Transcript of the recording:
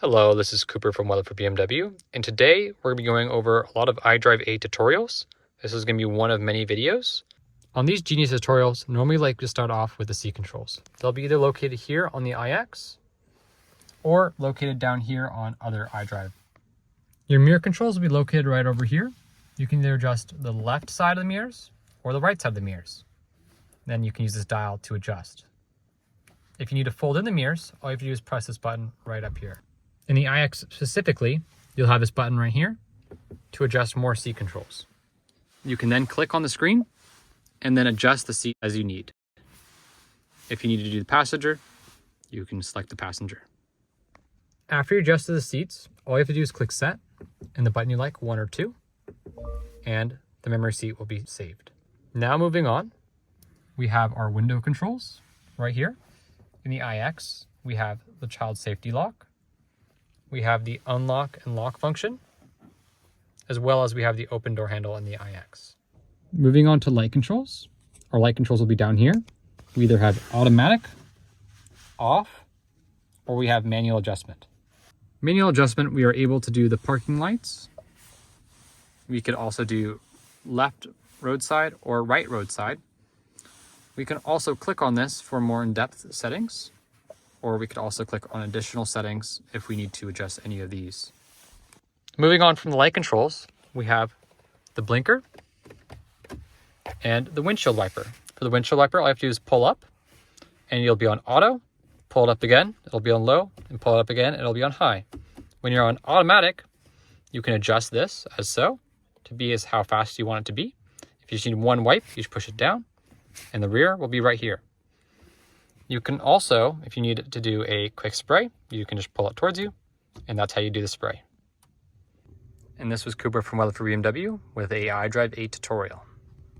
Hello, this is Cooper from Weather for BMW, and today we're going to be going over a lot of iDrive 8 tutorials. This is going to be one of many videos. On these Genius tutorials, normally like to start off with the seat controls. They'll be either located here on the iX or located down here on other iDrive. Your mirror controls will be located right over here. You can either adjust the left side of the mirrors or the right side of the mirrors. Then you can use this dial to adjust. If you need to fold in the mirrors, all you have to do is press this button right up here. In the iX specifically, you'll have this button right here to adjust more seat controls. You can then click on the screen and then adjust the seat as you need. If you need to do the passenger, you can select the passenger. After you adjust the seats, all you have to do is click set and the button you like, 1 or 2, and the memory seat will be saved. Now moving on, we have our window controls right here. In the iX, we have the child safety lock. We have the unlock and lock function, as well as we have the open door handle in the iX. Moving on to light controls. Our light controls will be down here. We either have automatic, off, or we have manual adjustment. Manual adjustment, we are able to do the parking lights. We could also do left roadside or right roadside. We can also click on this for more in-depth settings, or we could also click on additional settings if we need to adjust any of these. Moving on from the light controls, we have the blinker and the windshield wiper. For the windshield wiper, all you have to do is pull up and you'll be on auto, pull it up again, it'll be on low, and pull it up again, it'll be on high. When you're on automatic, you can adjust this as so to be as how fast you want it to be. If you just need one wipe, you just push it down and the rear will be right here. You can also, if you need to do a quick spray, you can just pull it towards you, and that's how you do the spray. And this was Cooper from Weather for BMW with a iDrive 8 tutorial.